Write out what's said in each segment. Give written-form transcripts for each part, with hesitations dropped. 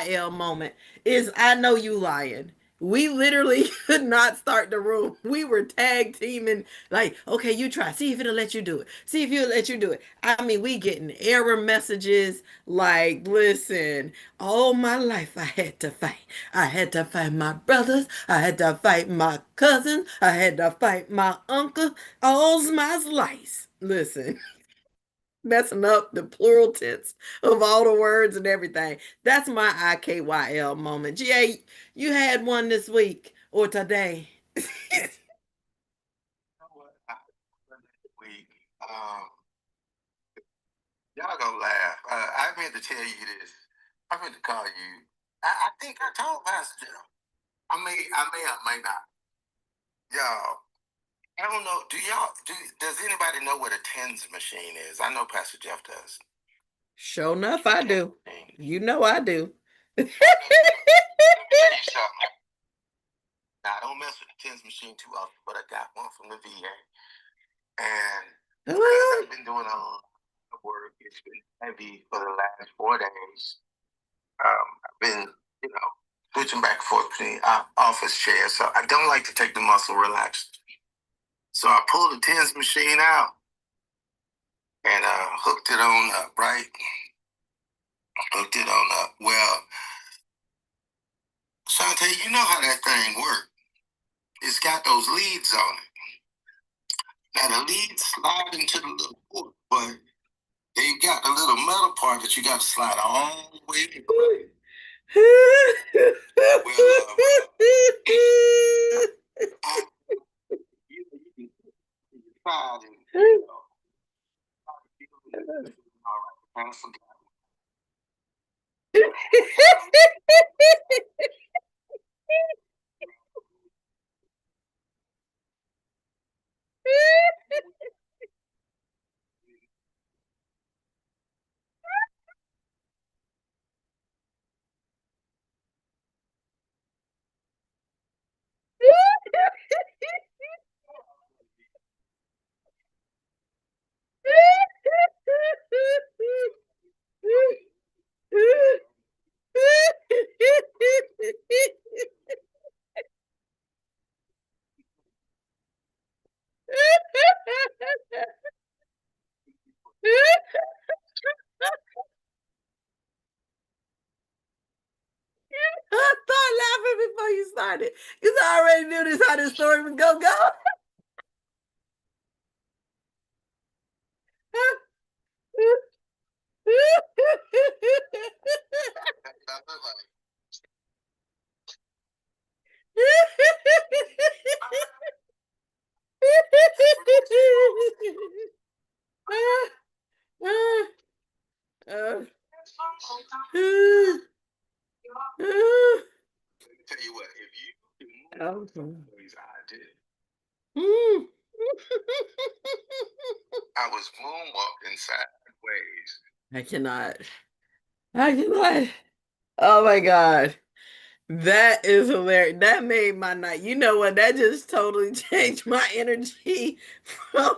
KYL moment is I know you lying. We literally could not start the room. We were tag teaming, like, okay, you try. See if it'll let you do it. See if it'll let you do it. I mean, we getting error messages like, listen, all my life I had to fight. I had to fight my brothers. I had to fight my cousins. I had to fight my uncle. All's my life. Listen, messing up the plural tense of all the words and everything. That's my IKYL moment. GA, you had one this week or today. Week. Y'all gonna laugh. I meant to tell you this. I meant to call you. I think I told Pastor Jeff. I may not. Y'all, I don't know. Does anybody know what a tens machine is? I know Pastor Jeff does. Sure enough, I do. You know I do. Let me tell you something. Now, I don't mess with the tens machine too often, but I got one from the VA. And because I've been doing a lot of work, it's been heavy for the last 4 days. I've been, switching back and forth between office chairs, so I don't like to take the muscle relaxed. So I pulled the tens machine out and hooked it on up, right? Hooked it on up. Well, Shawnte, you know how that thing works. It's got those leads on it. Now the leads slide into the little port, but they've got the little metal part that you got to slide all the way in. I started laughing before you started because I already knew this how this story was gonna go. Tell you what, if you I was moonwalking sideways. I cannot. I cannot. Oh my God. That is hilarious. That made my night. You know what? That just totally changed my energy from,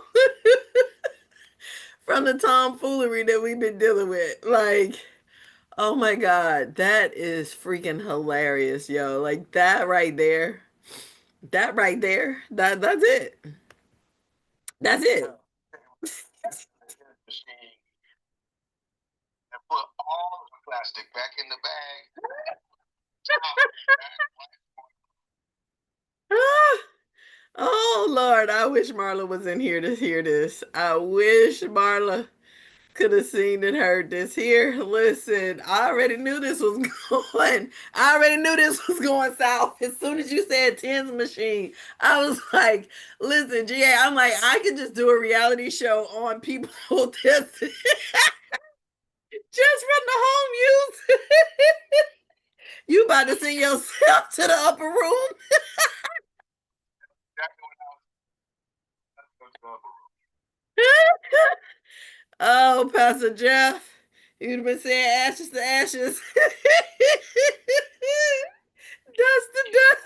from the tomfoolery that we've been dealing with. Like, oh my God, that is freaking hilarious, yo. Like that right there. That right there. That's it. That's it. And put all the plastic back in the bag. Oh Lord, I wish Marla was in here to hear this. I wish Marla could have seen and heard this. Here, listen, I already knew this was going. I already knew this was going south. As soon as you said tens machine, I was like, listen, GA, I'm like, I could just do a reality show on people just from the home use. You about to send yourself to the upper room? Oh, Pastor Jeff, you'd have been saying ashes to ashes, dust to dust.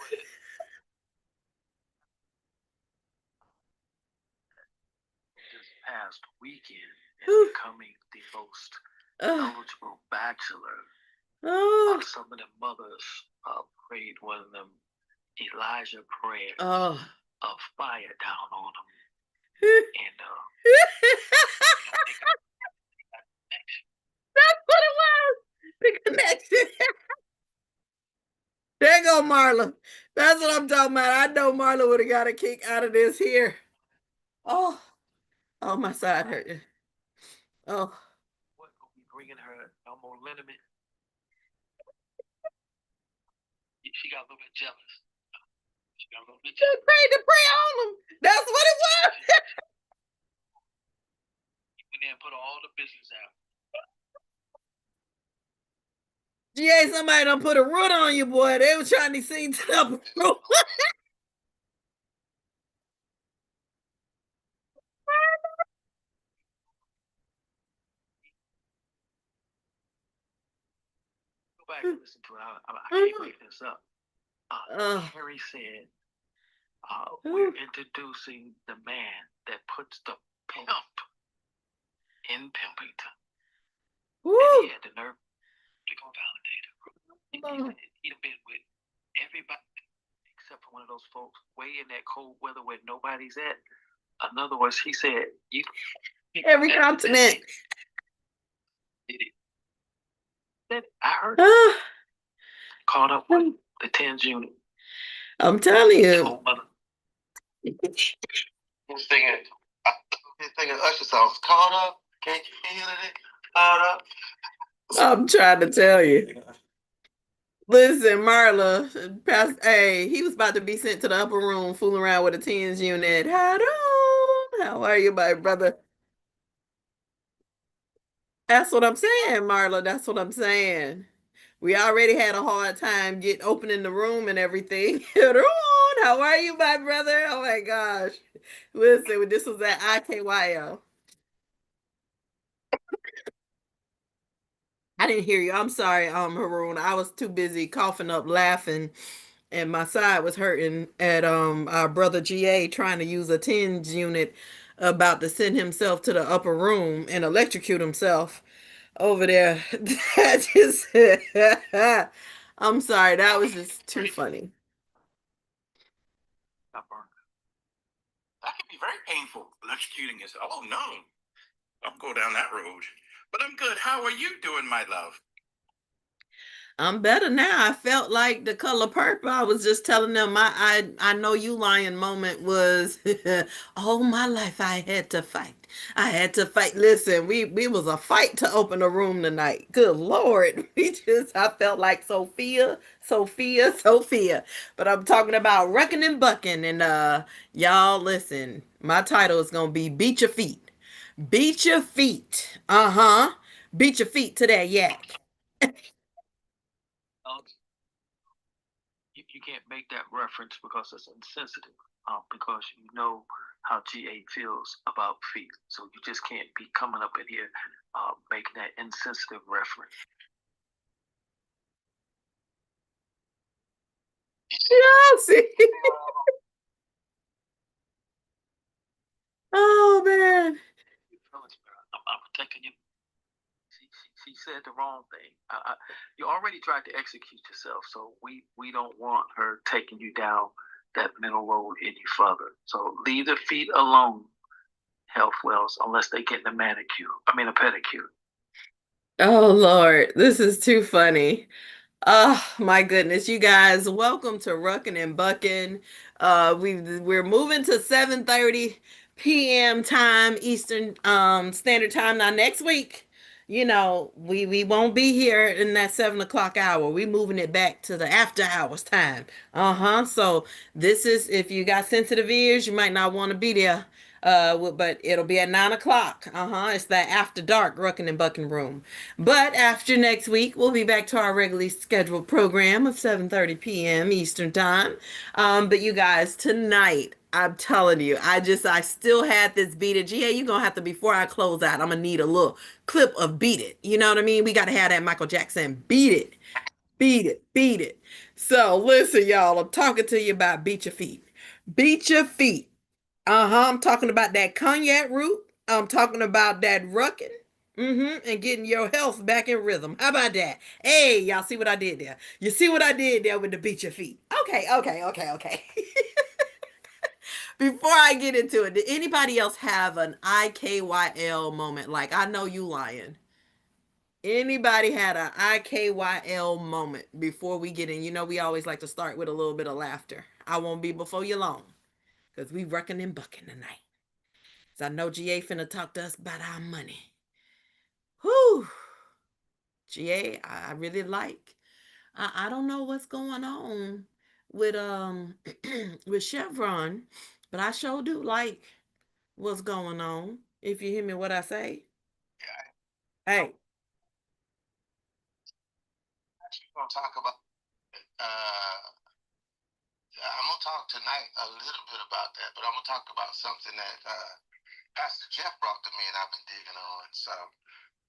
This past weekend and becoming the most knowledgeable bachelor Oh. Some of the mothers prayed one of them Elijah prayers Oh. of fire down on them. And that's what it was. The connection. There go Marla. That's what I'm talking about. I know Marla would have got a kick out of this here. Oh, oh, my side hurt. Oh, what gonna be bringing her no more liniment? She got a little bit jealous. She got a little bit jealous. prayed to pray on them. That's what it was. Went in and put all the business out. G.A. Somebody done put a root on you, boy. They were trying to sing to the upper room. Go back and listen to it. I can't make this up. Harry said, we're introducing the man that puts the pimp in Pimpington. Woo. And he had the nerve to go validate it. He'd been with everybody except for one of those folks way in that cold weather where nobody's at. In other words, he said, "You every continent." I heard caught up with the TENS unit. I'm telling you. He's singing Usher songs. Caught up, can't you feel it? Caught up. I'm trying to tell you. Listen, Marla, hey, he was about to be sent to the upper room fooling around with a TENS unit. How are you, my brother? That's what I'm saying, Marla. That's what I'm saying. We already had a hard time opening the room and everything. How are you, my brother? Oh my gosh. Listen, this was at IKYO. I didn't hear you. I'm sorry, Haroon. I was too busy coughing up, laughing, and my side was hurting at our brother GA trying to use a TENS unit about to send himself to the upper room and electrocute himself over there. That just I'm sorry, that was just too funny. That can be very painful. Electrocuting is, oh no. Don't go down that road. But I'm good. How are you doing, my love? I'm better now. I felt like the color purple. I was just telling them I know you lying moment was all my life I had to fight. I had to fight. Listen, we was a fight to open the room tonight. Good Lord. I felt like Sophia, Sophia, Sophia. But I'm talking about Rucking and Bucking. And y'all listen, my title is gonna be Beat Your Feet. Beat your feet. Uh-huh. Beat your feet to that yak. You can't make that reference because it's insensitive. Because you know how GA feels about feet, so you just can't be coming up in here making that insensitive reference. Yeah, see. Oh man. I'm protecting you. She said the wrong thing. You already tried to execute yourself, so we don't want her taking you down that middle road any further. So leave the feet alone, Health Wells, unless they get a manicure. I mean a pedicure. Oh Lord, this is too funny. Oh my goodness, you guys, welcome to Rucking and Bucking. We're moving to 7:30 p.m. time, Eastern Standard Time. Now next week, we won't be here in that 7 o'clock hour. We moving it back to the after hours time. Uh-huh. So this is if you got sensitive ears, you might not want to be there. But it'll be at 9 o'clock. Uh-huh. It's that after dark Rucking and Bucking room. But after next week, we'll be back to our regularly scheduled program of 7:30 p.m. Eastern time. But you guys, tonight, I'm telling you, I still had this Beat It. GA, you're gonna have to, before I close out, I'm gonna need a little clip of Beat It. You know what I mean? We gotta have that Michael Jackson Beat It. Beat it, beat it. So listen, y'all, I'm talking to you about beat your feet. Beat your feet. Uh-huh. I'm talking about that cognac root. I'm talking about that rucking. And getting your health back in rhythm. How about that? Hey, y'all see what I did there? You see what I did there with the beat your feet? Okay, okay, okay, okay. Before I get into it, did anybody else have an IKYL moment? Like, I know you lying. Anybody had an IKYL moment before we get in? You know, we always like to start with a little bit of laughter. I won't be before you long because we rucking and bucking tonight. So I know GA finna talk to us about our money. Whew. GA, I really like. I don't know what's going on with with Chevron, but I sure do like what's going on. If you hear me what I say. Hey. Actually, we're gonna talk about. I'm gonna talk tonight a little bit about that, but I'm gonna talk about something that Pastor Jeff brought to me, and I've been digging on. So,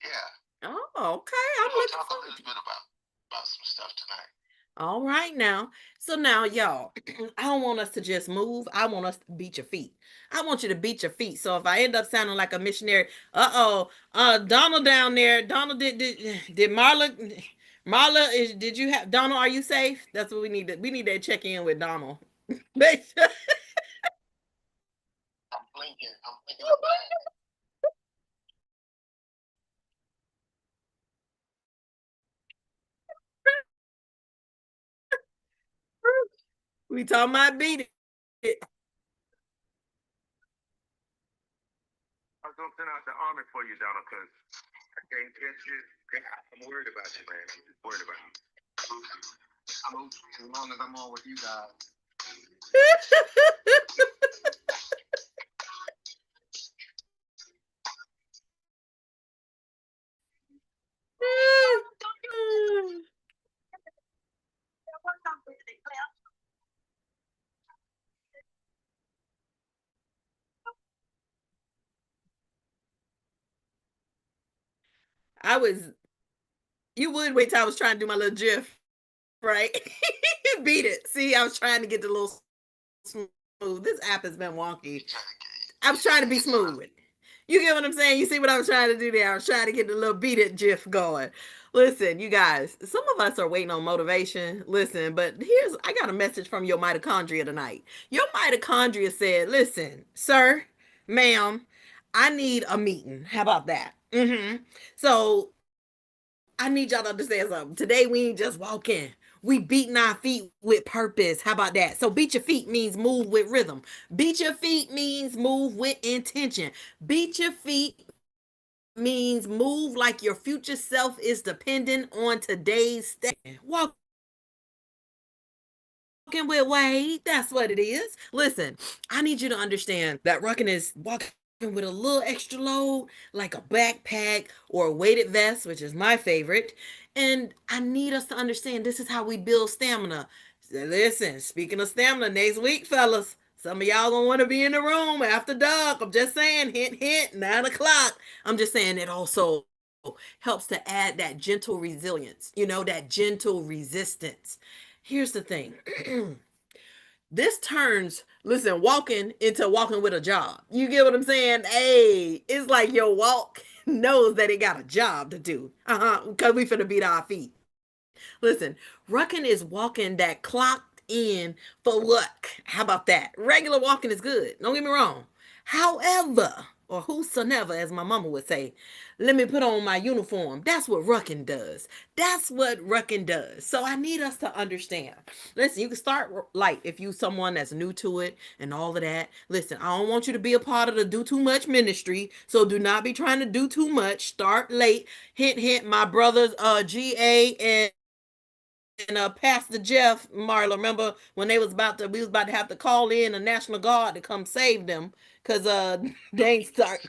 yeah. Oh, okay. We're I'm gonna looking talk a forward little to. bit about some stuff tonight. All right now. So now, y'all, I don't want us to just move. I want us to beat your feet. I want you to beat your feet. So if I end up sounding like a missionary, Donald down there, Donald did Marla is did you have Donald? Are you safe? That's what we need to check in with Donald. Make sure. I'm blinking. I'm blinking. We talking about beat it. I was gonna send out the army for you, Donald, because I can't catch you. I'm worried about you, man. I'm just worried about you. I'm okay as long as I'm on with you guys. I was you would wait till I was trying to do my little GIF, right? Beat it. See, I was trying to get the little smooth. This app has been wonky. I was trying to be smooth. You get what I'm saying? You see what I was trying to do there? I was trying to get the little beat it GIF going. Listen, you guys, some of us are waiting on motivation. Listen, but I got a message from your mitochondria tonight. Your mitochondria said, listen, sir, ma'am, I need a meeting. How about that? So I need y'all to understand something. Today we ain't just walking. We beating our feet with purpose. How about that? So beat your feet means move with rhythm. Beat your feet means move with intention. Beat your feet means move like your future self is dependent on today's state. Walking with Wade, that's what it is. Listen, I need you to understand that Rucking is walking with a little extra load, like a backpack or a weighted vest, which is my favorite. And I need us to understand this is how we build stamina. So listen, speaking of stamina, next week, fellas, some of y'all gonna want to be in the room after dark. I'm just saying, hint, hint, 9 o'clock. I'm just saying it also helps to add that gentle resilience, that gentle resistance. Here's the thing. This turns, listen, walking into walking with a job. You get what I'm saying? Hey, it's like your walk knows that it got a job to do. Because we finna beat our feet. Listen, Rucking is walking that clocked in for work. How about that? Regular walking is good. Don't get me wrong. However, or whosoever, as my mama would say, let me put on my uniform. That's what Rucking does. That's what Rucking does. So I need us to understand. Listen, you can start light if you someone that's new to it and all of that. Listen, I don't want you to be a part of the do too much ministry. So do not be trying to do too much. Start late. Hint, hint. My brothers, GA and Pastor Jeff Marla, remember when we was about to have to call in a National Guard to come save them because they ain't start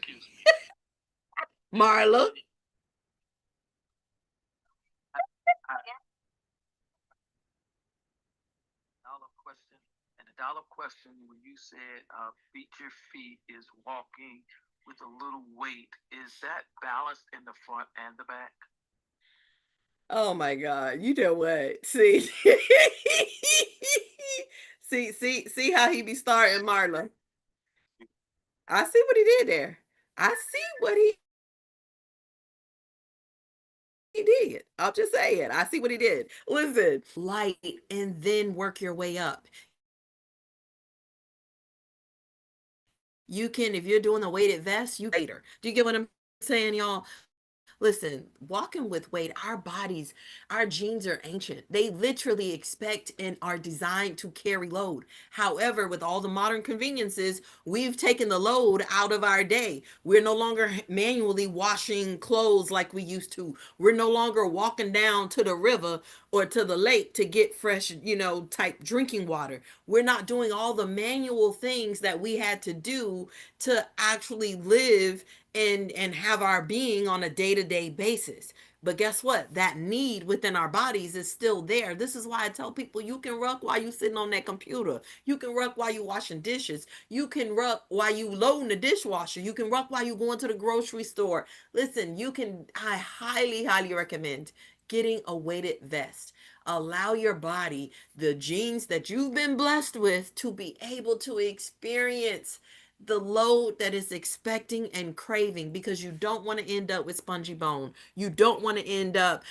Marla. Dollar question. And the dollar question when you said beat your feet is walking with a little weight. Is that balanced in the front and the back? Oh my God. You know what? See. See how he be starting Marla. I see what he did there. I see what he did. I'll just say it. I see what he did. Listen, light and then work your way up. You can, if you're doing a weighted vest, you later. Do you get what I'm saying, y'all? Listen, walking with weight, our bodies, our genes are ancient. They literally expect and are designed to carry load. However, with all the modern conveniences, we've taken the load out of our day. We're no longer manually washing clothes like we used to. We're no longer walking down to the river or to the lake to get fresh, type drinking water. We're not doing all the manual things that we had to do to actually live and have our being on a day-to-day basis. But guess what? That need within our bodies is still there. This is why I tell people you can ruck while you sitting on that computer. You can ruck while you washing dishes. You can ruck while you loading the dishwasher. You can ruck while you going to the grocery store. Listen, I highly, highly recommend getting a weighted vest. Allow your body, the genes that you've been blessed with, to be able to experience the load that is expecting and craving, because you don't want to end up with spongy bone. You don't want to end up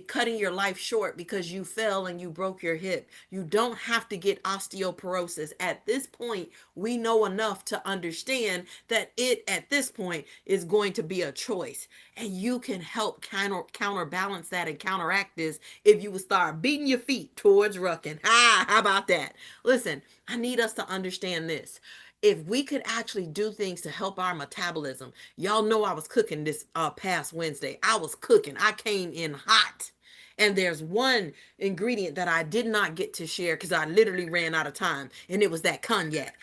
cutting your life short because you fell and you broke your hip. You don't have to get osteoporosis. At this point, we know enough to understand that it at this point is going to be a choice. And you can help counterbalance that and counteract this if you would start beating your feet towards rucking. How about that? Listen, I need us to understand this. If we could actually do things to help our metabolism. Y'all know I was cooking this past Wednesday. I was cooking. I came in hot. And there's one ingredient that I did not get to share because I literally ran out of time, and it was that cognac.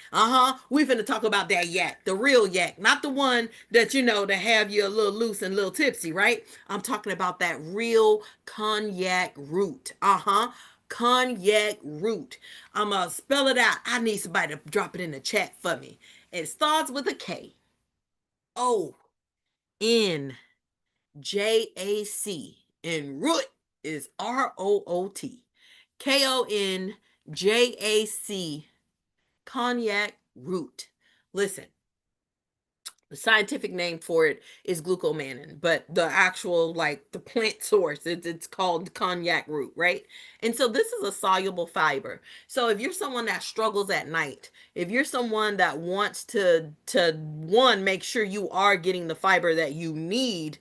We finna talk about that yak, the real yak, not the one that to have you a little loose and a little tipsy, right? I'm talking about that real cognac root. Cognac root. I'm gonna spell it out. I need somebody to drop it in the chat for me. It starts with a K. Konjac, and root is ROOT. Konjac, cognac root. Listen, the scientific name for it is glucomannan, but the actual, like, the plant source, it's called cognac root, right? And so this is a soluble fiber. So if you're someone that struggles at night, if you're someone that wants to one, make sure you are getting the fiber that you need.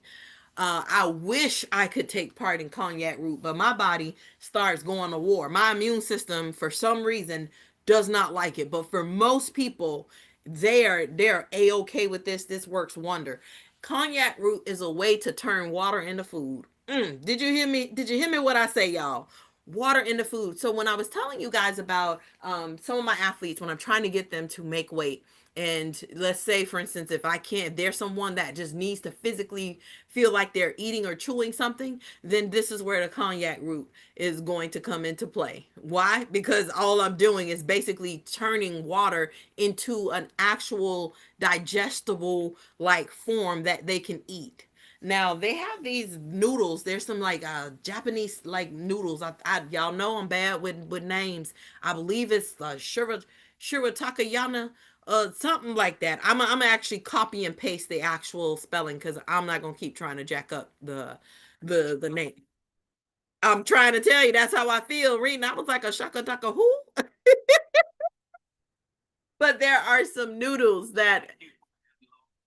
I wish I could take part in cognac root, but my body starts going to war. My immune system, for some reason, does not like it. But for most people, they're a-okay with this. This works wonder. Cognac root is a way to turn water into food. Did you hear me? Did you hear me what I say, y'all? Water into food. So when I was telling you guys about some of my athletes, when I'm trying to get them to make weight, and let's say, for instance, if I can't, there's someone that just needs to physically feel like they're eating or chewing something, then this is where the cognac root is going to come into play. Why? Because all I'm doing is basically turning water into an actual digestible, like, form that they can eat. Now they have these noodles. There's some, like, Japanese, like, noodles. Y'all know I'm bad with names. I believe it's Shiratakayana, something like that. I'm actually copy and paste the actual spelling because I'm not gonna keep trying to jack up the name. I'm trying to tell you that's how I feel reading. I was like a shaka taka who, but there are some noodles that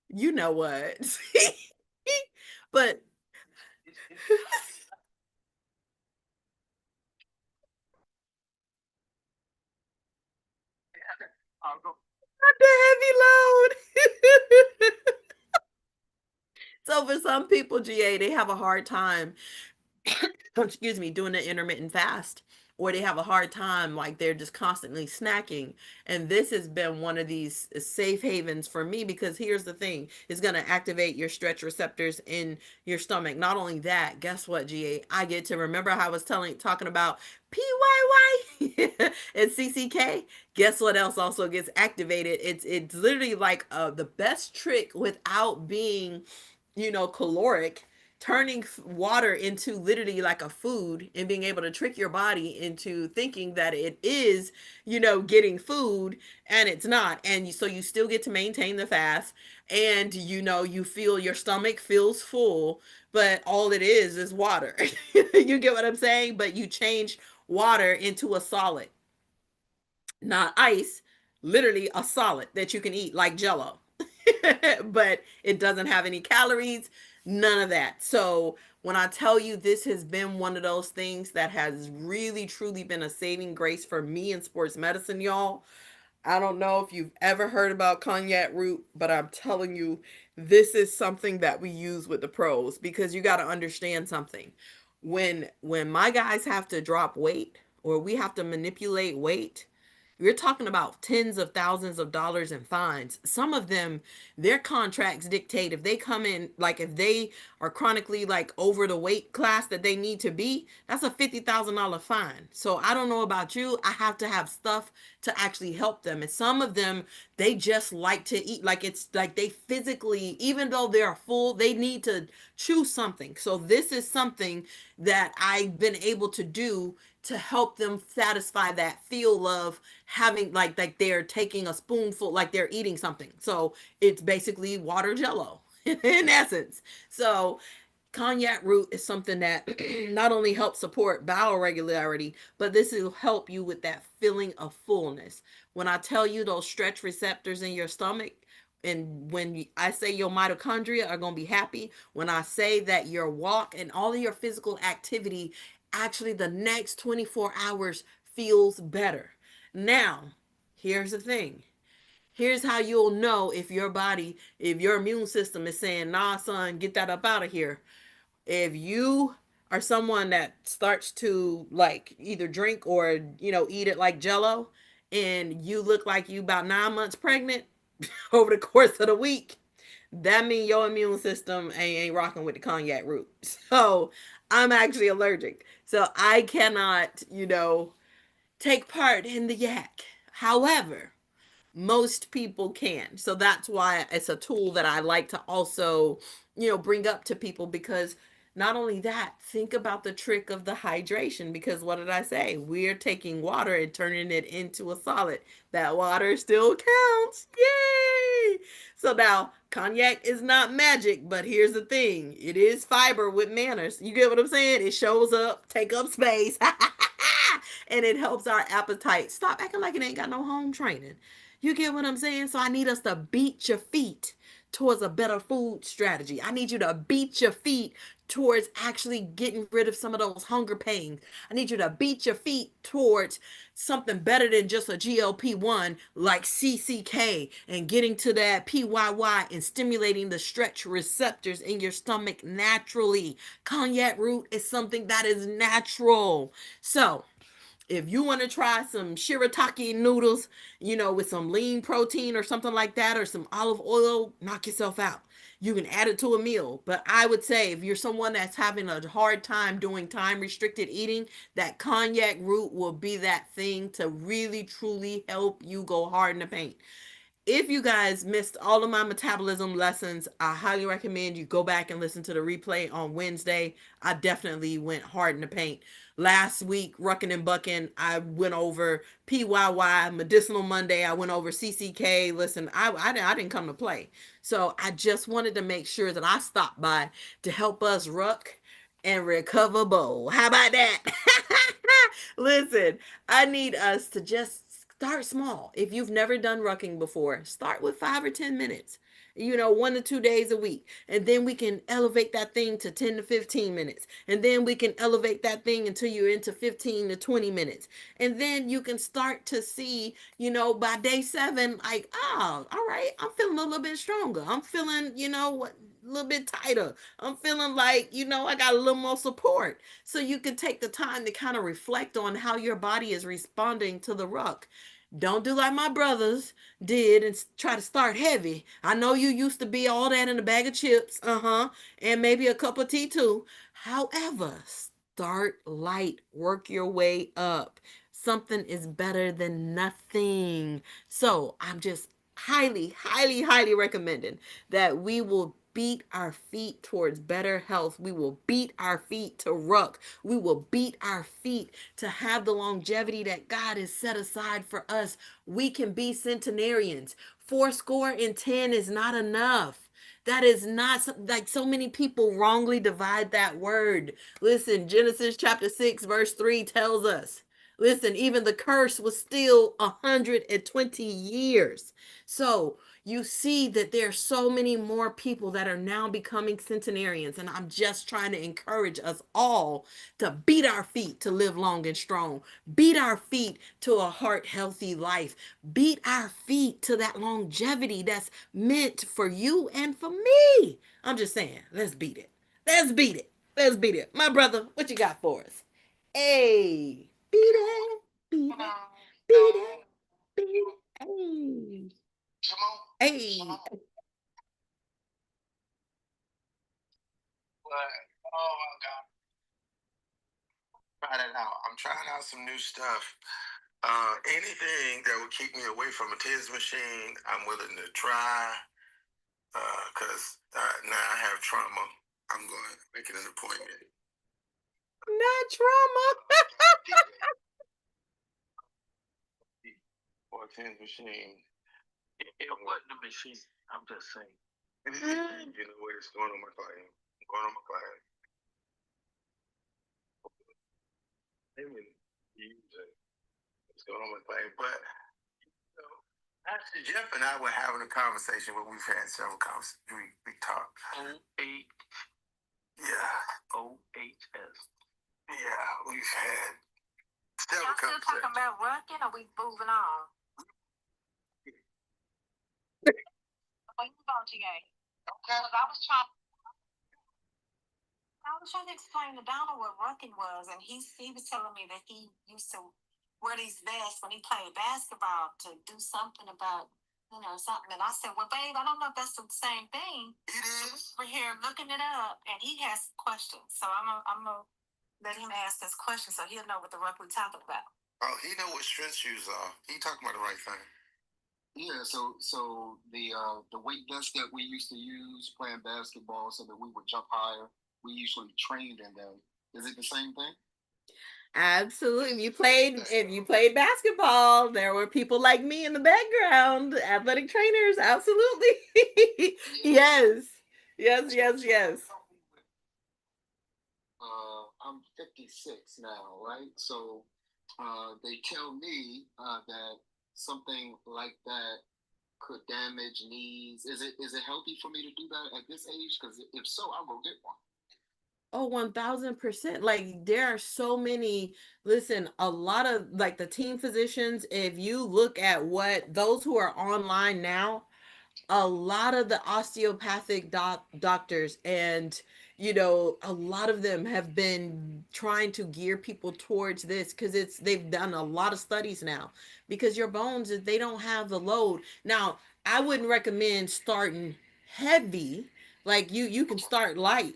you know what. But the heavy load. So for some people, GA, they have a hard time excuse me, doing an intermittent fast, or they have a hard time, like they're just constantly snacking. And this has been one of these safe havens for me, because here's the thing, it's going to activate your stretch receptors in your stomach. Not only that, guess what, GA, I get to remember how I was talking about PYY and CCK. Guess what else also gets activated? It's literally like the best trick without being caloric turning water into literally like a food and being able to trick your body into thinking that it is, getting food, and it's not. And so you still get to maintain the fast, and you feel your stomach feels full, but all it is water. You get what I'm saying? But you change water into a solid, not ice, literally a solid that you can eat like jello. But it doesn't have any calories, none of that. So when I tell you, this has been one of those things that has really truly been a saving grace for me in sports medicine, y'all. I don't know if you've ever heard about cognac root, but I'm telling you, this is something that we use with the pros, because you got to understand something. When my guys have to drop weight, or we have to manipulate weight, you're talking about tens of thousands of dollars in fines. Some of them, their contracts dictate, if they come in, like if they are chronically like over the weight class that they need to be, that's a $50,000 fine. So I don't know about you. I have to have stuff to actually help them. And some of them, they just like to eat. Like it's like they physically, even though they're full, they need to chew something. So this is something that I've been able to do to help them satisfy that feel of having like they're taking a spoonful, like they're eating something. So it's basically water jello in essence. So cognac root is something that not only helps support bowel regularity, but this will help you with that feeling of fullness. When I tell you those stretch receptors in your stomach, and when I say your mitochondria are going to be happy, when I say that your walk and all of your physical activity, actually the next 24 hours feels better. Now, here's the thing. Here's how you'll know if your body, if your immune system is saying, nah, son, get that up out of here. If you are someone that starts to like either drink or eat it like jello, and you look like you about 9 months pregnant over the course of the week, that means your immune system ain't rocking with the cognac root. So I'm actually allergic, so I cannot take part in the yak. However, most people can. So that's why it's a tool that I like to also, bring up to people, because not only that, think about the trick of the hydration, because what did I say? We're taking water and turning it into a solid. That water still counts. Yay! So now cognac is not magic, but here's the thing. It is fiber with manners. You get what I'm saying? It shows up, take up space. And it helps our appetite. Stop acting like it ain't got no home training. You get what I'm saying? So I need us to beat your feet towards a better food strategy. I need you to beat your feet towards actually getting rid of some of those hunger pains. I need you to beat your feet towards something better than just a GLP-1 like CCK, and getting to that PYY and stimulating the stretch receptors in your stomach naturally. Cognac root is something that is natural. So if you want to try some shirataki noodles, with some lean protein or something like that, or some olive oil, knock yourself out. You can add it to a meal. But I would say if you're someone that's having a hard time doing time restricted eating, that cognac root will be that thing to really truly help you go hard in the paint. If you guys missed all of my metabolism lessons, I highly recommend you go back and listen to the replay on Wednesday. I definitely went hard in the paint. Last week, Rucking and Bucking, I went over PYY, Medicinal Monday, I went over CCK. Listen, I didn't come to play. So I just wanted to make sure that I stopped by to help us ruck and recover bowl. How about that? Listen, I need us to just start small. If you've never done rucking before, start with 5 or 10 minutes. 1 to 2 days a week. And then we can elevate that thing to 10 to 15 minutes. And then we can elevate that thing until you're into 15 to 20 minutes. And then you can start to see, by day 7, like, oh, all right, I'm feeling a little bit stronger. I'm feeling, a little bit tighter. I'm feeling like, I got a little more support. So you can take the time to kind of reflect on how your body is responding to the ruck. Don't do like my brothers did and try to start heavy. I know you used to be all that in a bag of chips, and maybe a cup of tea too. However, start light, work your way up. Something is better than nothing. So I'm just highly, highly, highly recommending that we will beat our feet towards better health. We will beat our feet to ruck. We will beat our feet to have the longevity that God has set aside for us. We can be centenarians. 80 is not enough. That is not like so many people wrongly divide that word. Listen, Genesis chapter 6, verse 3 tells us. Listen, even the curse was still 120 years. So you see that there are so many more people that are now becoming centenarians. And I'm just trying to encourage us all to beat our feet to live long and strong, beat our feet to a heart healthy life, beat our feet to that longevity that's meant for you and for me. I'm just saying, let's beat it. Let's beat it. Let's beat it. My brother, what you got for us? Hey, beat it, beat it, beat it, beat it. Hey, hey. But oh my God, try that out. I'm trying out some new stuff. Anything that will keep me away from a TENS machine, I'm willing to try. Because now I have trauma. I'm going to make it an appointment. Not trauma. Or a TENS machine. It wasn't a machine. I'm just saying. You know what? It's going on my client. Going on my client. Maybe use it. It's going on my client. But you know, actually, Jeff and I were having a conversation where we've had several conversations. We talked. O-H. Yeah. O-H-S. Yeah, we've had several conversations. Y'all still talking about working, or we moving on? Where you going, G.A? Okay. Because I was trying to explain to Donald what rucking was, and he was telling me that he used to wear these vests when he played basketball to do something about, something. And I said, well, babe, I don't know if that's the same thing. It is. We're here looking it up, and he has questions. So I'm gonna let him ask us questions so he'll know what the ruck we're talking about. Oh, he know what strength shoes are. He talking about the right thing. Yeah, so the weight vest that we used to use playing basketball so that we would jump higher, we usually trained in them. Is it the same thing? Absolutely. If you played basketball, there were people like me in the background, athletic trainers. Absolutely. Yes. Yes, yes, yes. I'm 56 now, right? So they tell me that something like that could damage knees. Is it healthy for me to do that at this age? Because if so, I'll go get one. Oh, 1000%. Like there are so many, listen, a lot of like the team physicians, if you look at what those who are online now, a lot of the osteopathic doctors and a lot of them have been trying to gear people towards this because they've done a lot of studies now because your bones, they don't have the load. Now I wouldn't recommend starting heavy. Like you can start light.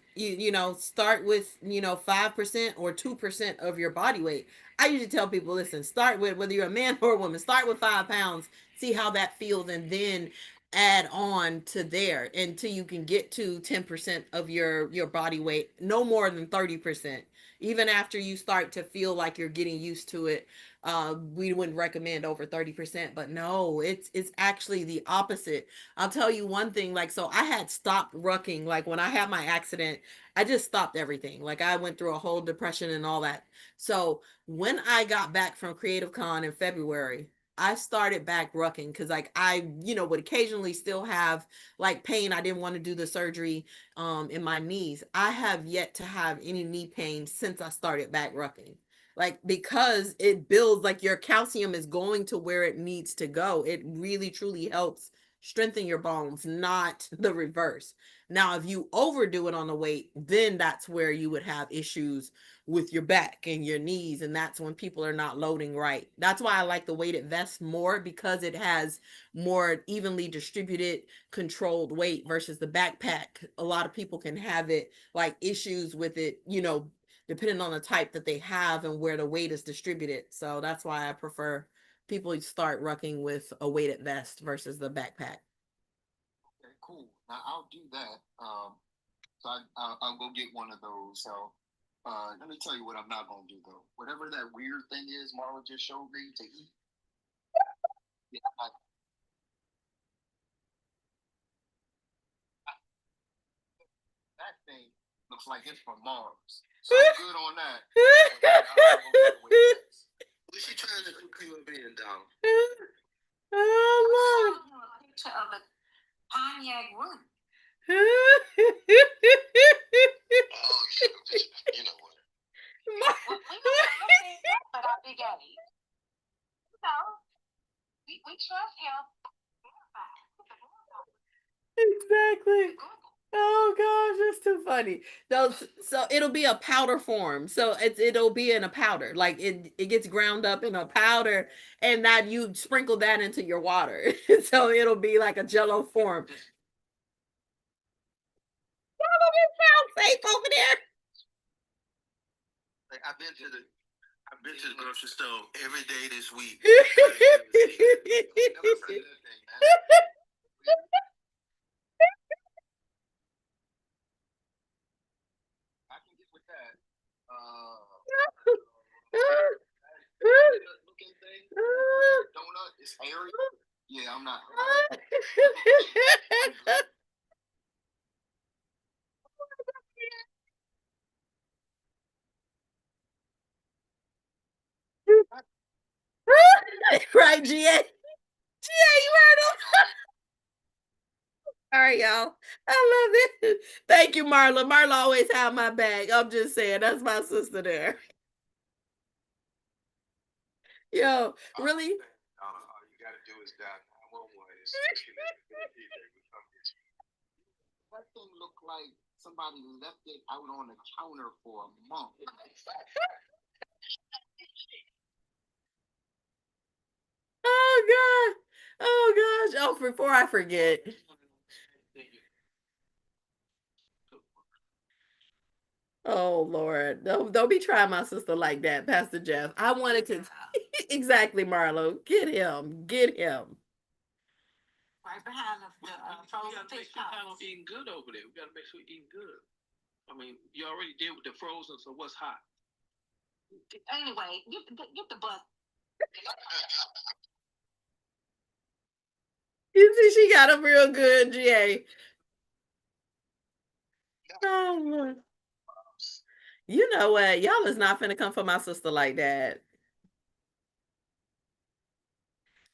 Start with 5% or 2% of your body weight. I usually tell people, listen, start with, whether you're a man or a woman, start with 5 pounds, see how that feels, and then add on to there until you can get to 10% of your body weight, no more than 30%. Even after you start to feel like you're getting used to it, we wouldn't recommend over 30%. But no, it's actually the opposite. I'll tell you one thing, like, so I had stopped rucking. Like when I had my accident, I just stopped everything. Like I went through a whole depression and all that. So when I got back from Creative Con in February, I started back rucking because like I, would occasionally still have like pain. I didn't want to do the surgery in my knees. I have yet to have any knee pain since I started back rucking. Like because it builds, like your calcium is going to where it needs to go. It really truly helps strengthen your bones, not the reverse. Now, if you overdo it on the weight, then that's where you would have issues with your back and your knees, and that's when people are not loading right. That's why I like the weighted vest more, because it has more evenly distributed controlled weight versus the backpack. A lot of people can have it like issues with it, depending on the type that they have and where the weight is distributed. So that's why I prefer people start rucking with a weighted vest versus the backpack. cool. Now I'll do that. So I'll go get one of those. So let me tell you what I'm not gonna do though. Whatever that weird thing is Marla just showed me to eat. Yeah, that thing looks like it's from Mars. So I'm good on that. Was she trying to cook you a being down? Oh, A picture of a cognac root. Oh, you know what? Well, we don't but our Big A. No, we trust him. exactly. Oh gosh, that's too funny. So it'll be a powder form. So it'll be in a powder. Like it gets ground up in a powder, and that you sprinkle that into your water. So it'll be like a jello form. Sounds safe over there. Like I've been to the grocery store every day this week. I can get with that. Looking thing, donut is hairy. Yeah, I'm not. Right, GA. GA, you heard him. All right, y'all. I love it. Thank you, Marla. Marla always have my back. I'm just saying, that's my sister there. Yo, really? All you gotta do is dial 911. That thing looked like somebody left it out on the counter for a month. Oh God. Oh gosh. Oh, before I forget. Oh Lord. Don't be trying my sister like that, Pastor Jeff. I wanted to exactly, Marlo. Get him. Get him. Right behind the frozen fish plan on eating good over there. We got to make sure we're eating good. I mean, you already did with the frozen, so what's hot? Anyway, get the butt. You see, she got him real good, GA. Oh Lord. You know what? Y'all is not finna come for my sister like that.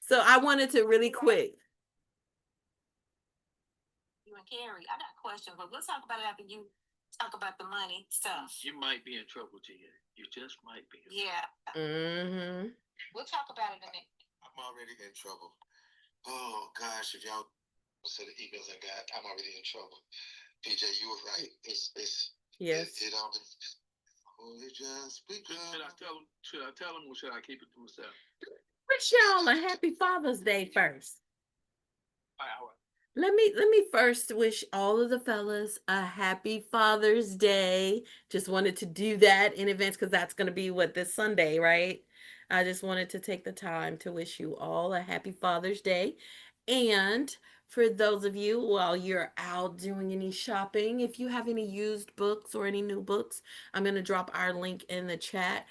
So I wanted to really quick. You and Carrie, I got questions, but we'll talk about it after you talk about the money stuff. You might be in trouble, Gia. You just might be. Yeah. Mm-hmm. We'll talk about it in a minute. I'm already in trouble. Oh gosh, if y'all said the emails I got, I'm already in trouble. PJ, you were right. Yes. It all only just begun. Should I tell him or should I keep it to myself? Wish y'all a happy Father's Day first. All right. Let me first wish all of the fellas a happy Father's Day. Just wanted to do that in advance because that's going to be what this Sunday, right? I just wanted to take the time to wish you all a happy Father's Day. And for those of you while you're out doing any shopping, if you have any used books or any new books, I'm going to drop our link in the chat.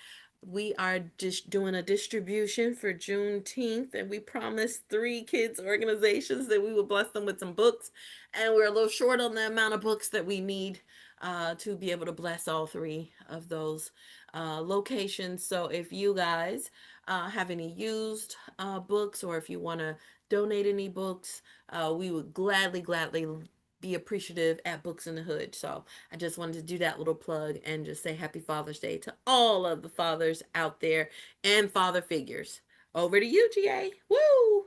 We are just doing a distribution for Juneteenth, and we promised 3 kids organizations that we would bless them with some books. And we're a little short on the amount of books that we need to be able to bless all 3 of those locations. So if you guys have any used books, or if you want to donate any books, we would gladly be appreciative at Books in the Hood. So I just wanted to do that little plug and just say happy Father's Day to all of the fathers out there and father figures. Over to you, GA. Woo!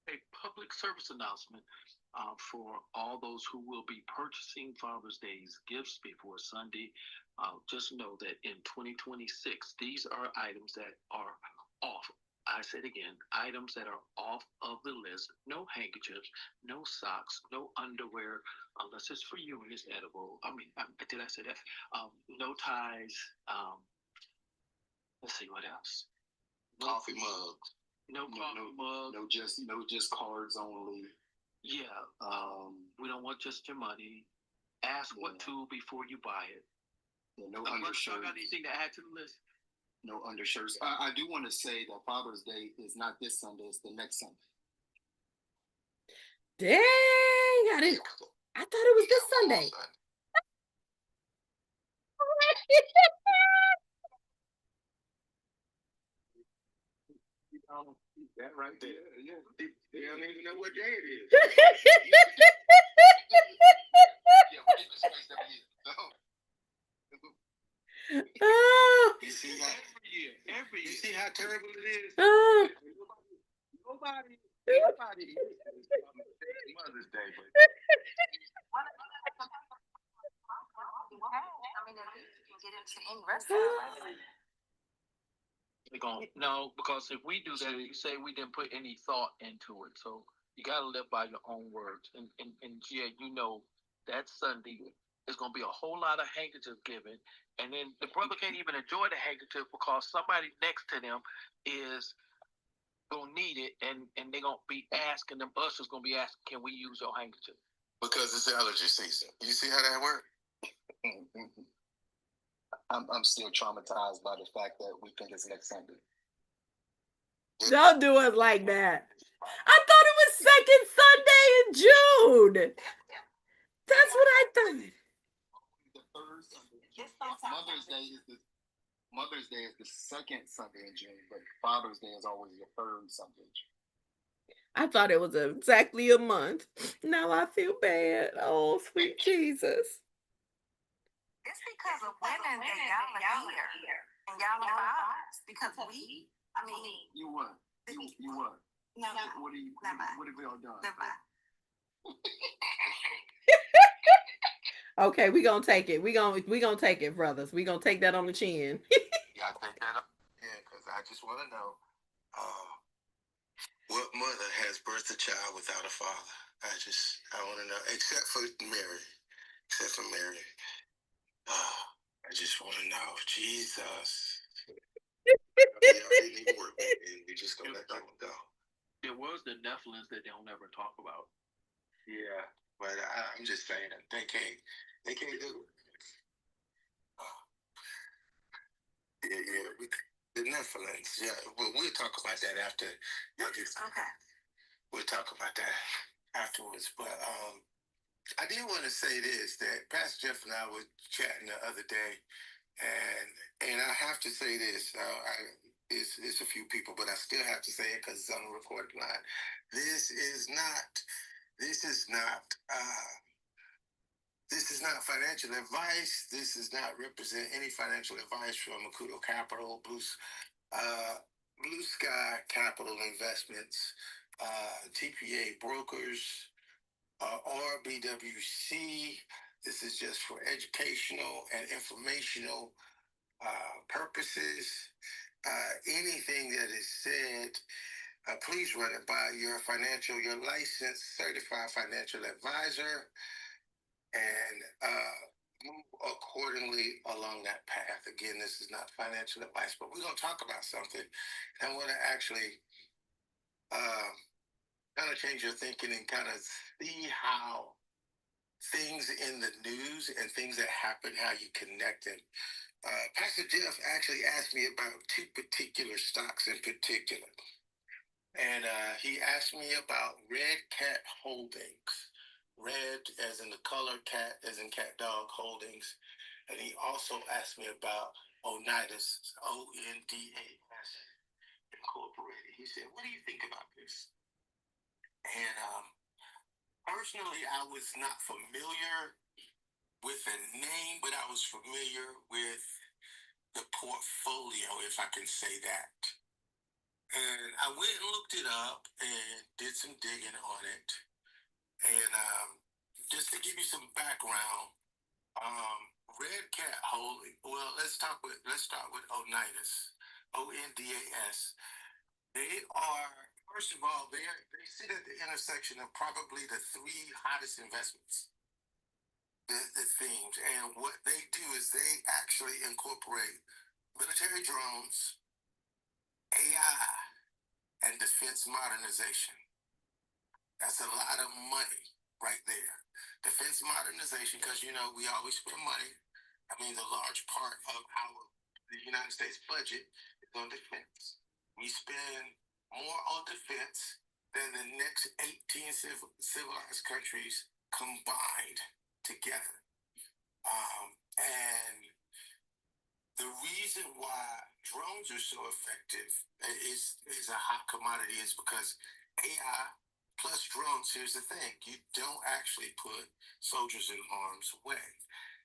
A public service announcement for all those who will be purchasing Father's Day's gifts before Sunday. Just know that in 2026, these are items that are off. I said again, items that are off of the list. No handkerchiefs, no socks, no underwear, unless it's for you and it's edible. I mean, did I say that? No ties. Let's see what else. Coffee mugs. No coffee mugs. No just cards only. Yeah. We don't want just your money. Ask what tool before you buy it. Yeah, no undershirts. Got anything to add to the list? No undershirts. I do want to say that Father's Day is not this Sunday; it's the next Sunday. Dang! I thought it was this Sunday. That right there. Yeah. They don't even know what day it is. Yeah, we get the space every year. Oh. You see how every year. You see how terrible it is? Oh. Nobody Mother's Day, but I mean, at least you can get into any restaurant. No, because if we do that, you say we didn't put any thought into it. So you got to live by your own words. And G.A, you know that Sunday is going to be a whole lot of handkerchiefs given. And then the brother can't even enjoy the handkerchief because somebody next to them is going to need it. And they're going to be asking them, ushers going to be asking, can we use your handkerchief? Because it's allergy season. You see how that works? I'm still traumatized by the fact that we think it's next Sunday. Don't do us like that. I thought it was second Sunday in June. That's what I thought. The third Sunday. Mother's Day is the second Sunday in June, but Father's Day is always the third Sunday in June. I thought it was exactly a month. Now I feel bad. Oh, sweet Jesus. It's because of women that y'all are here. And y'all are fathers. Because we, I mean. You what? You what? No. What have we all done? Okay, we gonna take it. We gonna take it, brothers. We gonna take that on the chin. Yeah, I take that up. Yeah, because I just want to know what mother has birthed a child without a father. I want to know, except for Mary. I just want to know, Jesus. It didn't even work, and we just gonna let that one go. It was the Nephilims that they don't ever talk about. Yeah, but I'm just saying they can't do it. The Nephilims. Yeah, well, we'll talk about that after. Okay. We'll talk about that afterwards. But I did want to say this, that Pastor Jeff and I were chatting the other day, and I have to say this. It's a few people, but I still have to say it because it's on the recorded line. This is not financial advice. This does not represent any financial advice from Makuto Capital, Blue Sky Capital Investments, TPA Brokers, or BWC. This is just for educational and informational purposes. Anything that is said, please run it by your licensed certified financial advisor and move accordingly along that path. Again, this is not financial advice, but we're going to talk about something. I want to actually kind of change your thinking and kind of see how things in the news and things that happen, how you connect them. Pastor Jeff actually asked me about two particular stocks in particular. And he asked me about Red Cat Holdings. Red as in the color, cat as in cat dog holdings. And he also asked me about Ondas, Ondas Incorporated. He said, what do you think about this? And personally, I was not familiar with the name, but I was familiar with the portfolio, if I can say that. And I went and looked it up and did some digging on it. And just to give you some background, Red Cat Holding. Well, let's start with Ondas, Ondas. They are, first of all, they sit at the intersection of probably the three hottest investments. The themes, and what they do is they actually incorporate military drones, AI, and defense modernization. That's a lot of money right there. Defense modernization, because we always spend money. I mean, the large part of the United States budget is on defense. We spend more on defense than the next 18 civilized countries combined together. And the reason why drones are so effective is a hot commodity is because AI plus drones. Here's the thing: you don't actually put soldiers in harm's way,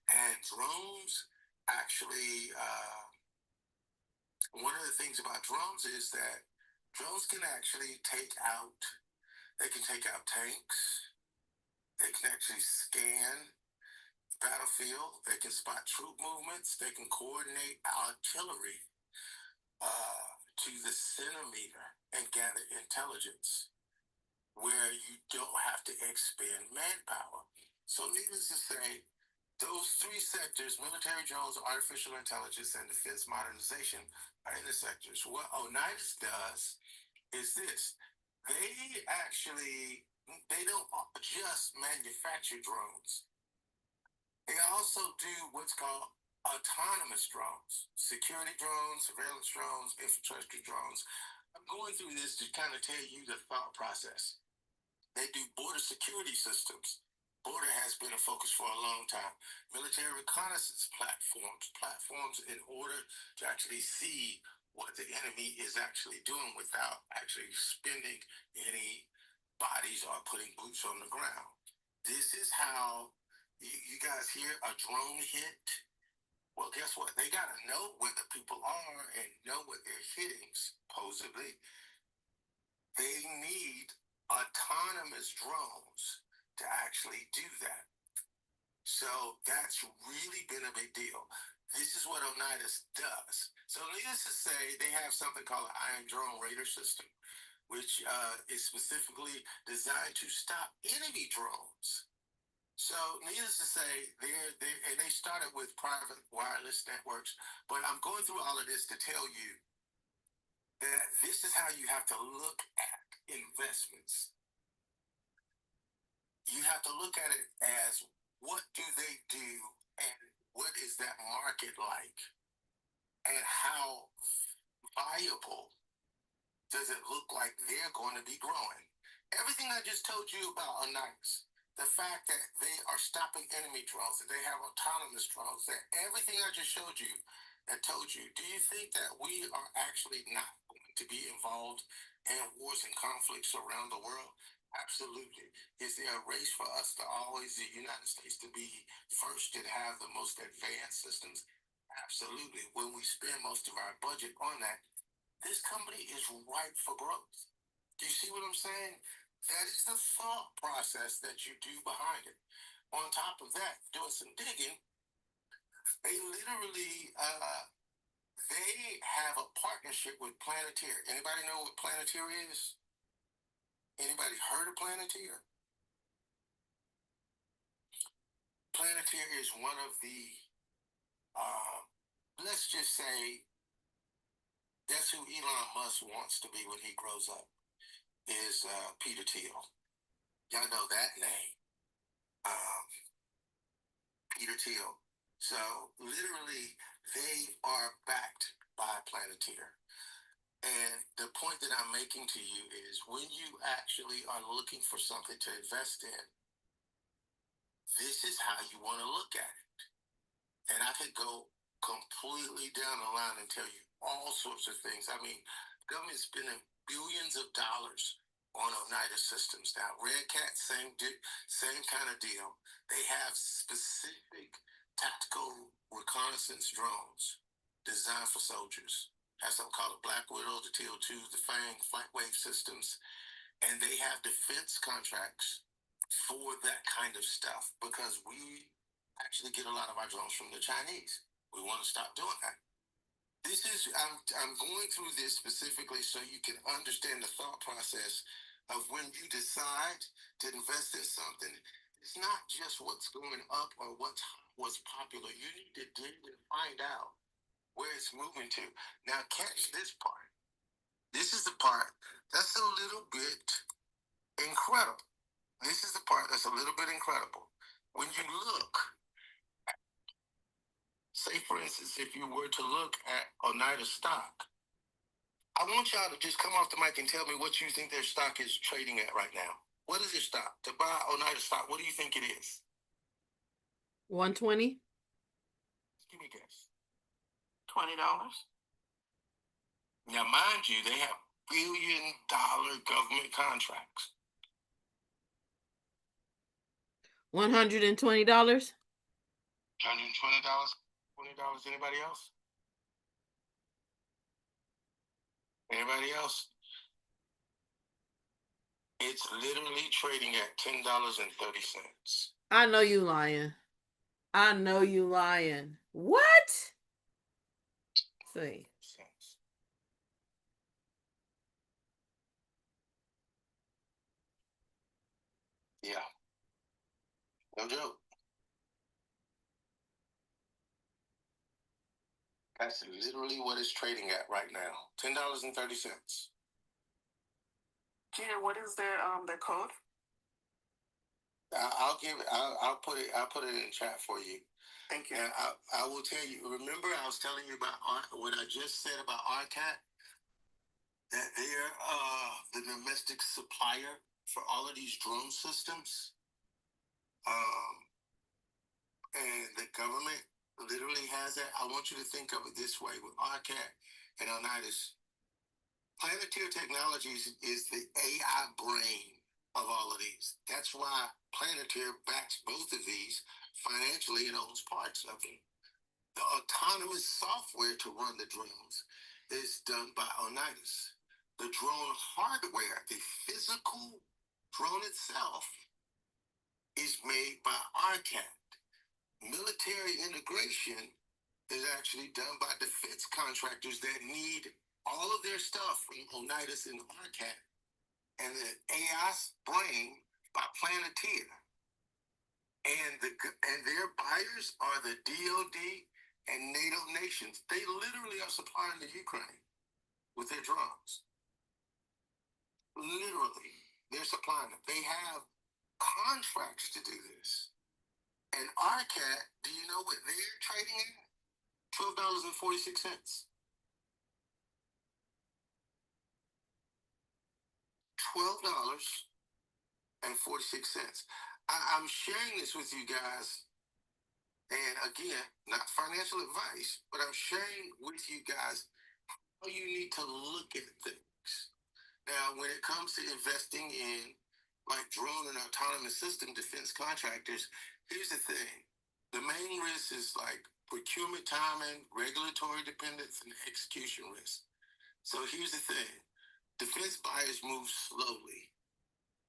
and drones actually. One of the things about drones is that drones can actually take out. They can take out tanks. They can actually scan battlefield. They can spot troop movements. They can coordinate artillery to the centimeter and gather intelligence where you don't have to expend manpower. So needless to say, those three sectors, military drones, artificial intelligence, and defense modernization, are in the sectors. What Oneidas does is this. They don't just manufacture drones. They also do what's called autonomous drones, security drones, surveillance drones, infrastructure drones. I'm going through this to kind of tell you the thought process. They do border security systems. Border has been a focus for a long time. Military reconnaissance platforms in order to actually see what the enemy is actually doing without actually spending any bodies or putting boots on the ground. This is how you guys hear a drone hit. Well, guess what? They got to know where the people are and know what they're hitting, supposedly. They need autonomous drones to actually do that. So that's really been a big deal. This is what Oneidas does. So needless to say, they have something called an Iron Drone Radar System, which is specifically designed to stop enemy drones. So, needless to say, they started with private wireless networks, but I'm going through all of this to tell you that this is how you have to look at investments. You have to look at it as what do they do and what is that market like and how viable does it look like they're going to be growing. Everything I just told you about are nice. The fact that they are stopping enemy drones, that they have autonomous drones, that everything I just showed you and told you, do you think that we are actually not going to be involved in wars and conflicts around the world? Absolutely. Is there a race for us to always, the United States, to be first and have the most advanced systems? Absolutely. When we spend most of our budget on that, this company is ripe for growth. Do you see what I'm saying? That is the thought process that you do behind it. On top of that, doing some digging, they literally they have a partnership with Planeteer. Anybody know what Planeteer is? Anybody heard of Planeteer? Planeteer is one of the let's just say that's who Elon Musk wants to be when he grows up. Is Peter Thiel. Y'all know that name. Peter Thiel. So literally, they are backed by Planeteer. And the point that I'm making to you is when you actually are looking for something to invest in, this is how you want to look at it. And I could go completely down the line and tell you all sorts of things. I mean, government spending billions of dollars on Oneida systems now. Red Cat, same kind of deal. They have specific tactical reconnaissance drones designed for soldiers. Have something called a Black Widow, the TL2, the Fang, flight wave systems, and they have defense contracts for that kind of stuff because we actually get a lot of our drones from the Chinese. We want to stop doing that. I'm going through this specifically so you can understand the thought process of when you decide to invest in something. It's not just what's going up or what's popular. You need to dig and find out where it's moving to. Now, catch this part. This is the part that's a little bit incredible. This is the part that's a little bit incredible. When you look, say for instance, if you were to look at Oneida stock, I want y'all to just come off the mic and tell me what you think their stock is trading at right now. What is their stock? To buy Oneida stock, what do you think it is? 120. Give me a guess. $20. Now, mind you, they have $1 billion government contracts. $120. $120. $20. Anybody else? Anybody else? It's literally trading at $10.30. I know you lying. I know you lying. What? See. Yeah. No joke. That's literally what it's trading at right now. $10.30. Gina, what is their code? I'll give it. I'll put it. I'll put it in chat for you. Thank you. And I will tell you. Remember, I was telling you about what I just said about RCAT. That they're the domestic supplier for all of these drone systems. And the government literally has that. I want you to think of it this way: with RCAT and Oneidas, Planeteer Technologies is the AI brain of all of these. That's why Planeteer backs both of these financially and owns parts of them. The autonomous software to run the drones is done by Oneidas. The drone hardware, the physical drone itself, is made by RCAT. Military integration is actually done by defense contractors that need all of their stuff from Oneidas and RCAT, and the AI brain by Planeteer. And their buyers are the DoD and NATO nations. They literally are supplying the Ukraine with their drones. Literally, they're supplying them. They have contracts to do this. And RCAT, do you know what they're trading at? $12.46. $12.46. I'm sharing this with you guys, and again, not financial advice, but I'm sharing with you guys how you need to look at things. Now, when it comes to investing in like drone and autonomous system defense contractors, here's the thing. The main risk is like procurement timing, regulatory dependence, and execution risk. So here's the thing. Defense buyers move slowly.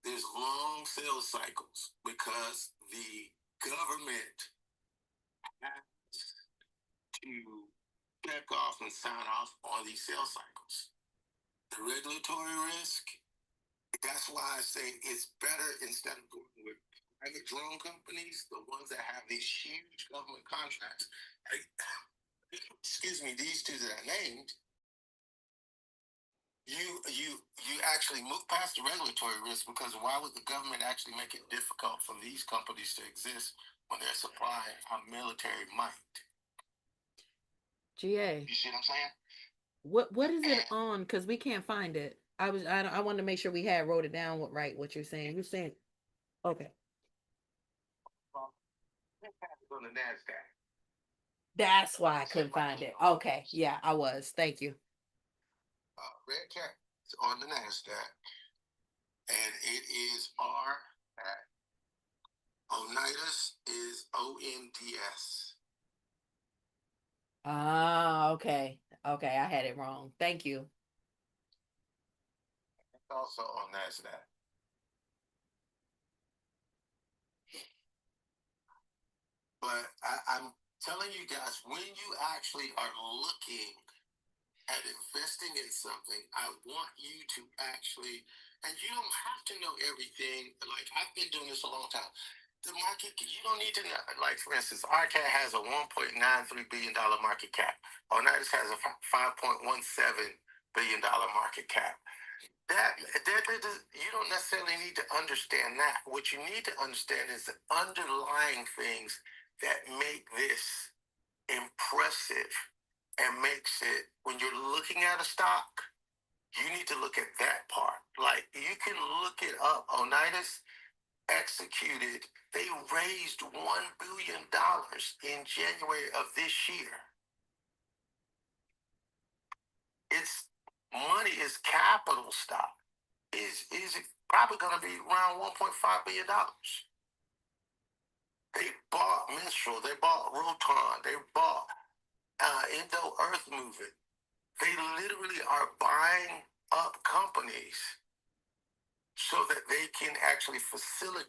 There's long sales cycles because the government has to check off and sign off on these sales cycles. The regulatory risk, that's why I say it's better instead of going with private drone companies, the ones that have these huge government contracts. Excuse me, these two that I named, you actually move past the regulatory risk, because why would the government actually make it difficult for these companies to exist when they're supplying our military might? GA. You see what I'm saying? What is it on? Because we can't find it. I wanted to make sure we had wrote it down right. What you're saying? You're saying, okay. On the NASDAQ. That's why I couldn't find it. Okay, yeah, I was. Thank you. Red Cat is on the NASDAQ, and it is R. Oneidas is ONDS. Ah, okay. Okay, I had it wrong. Thank you. It's also on NASDAQ. But I'm telling you guys, when you actually are looking at investing in something, I want you to actually, and you don't have to know everything. Like, I've been doing this a long time. The market, you don't need to know. Like, for instance, RCAT has a $1.93 billion market cap. Oneidas has a $5.17 billion market cap. That you don't necessarily need to understand that. What you need to understand is the underlying things that make this impressive and makes it, when you're looking at a stock, you need to look at that part. Like, you can look it up. Oneidas executed, they raised $1 billion in January of this year. It's money, is capital stock. Is probably going to be around $1.5 billion. They bought Minstrel, they bought Roton, they bought Indo Earth Movement. They literally are buying up companies so that they can actually facilitate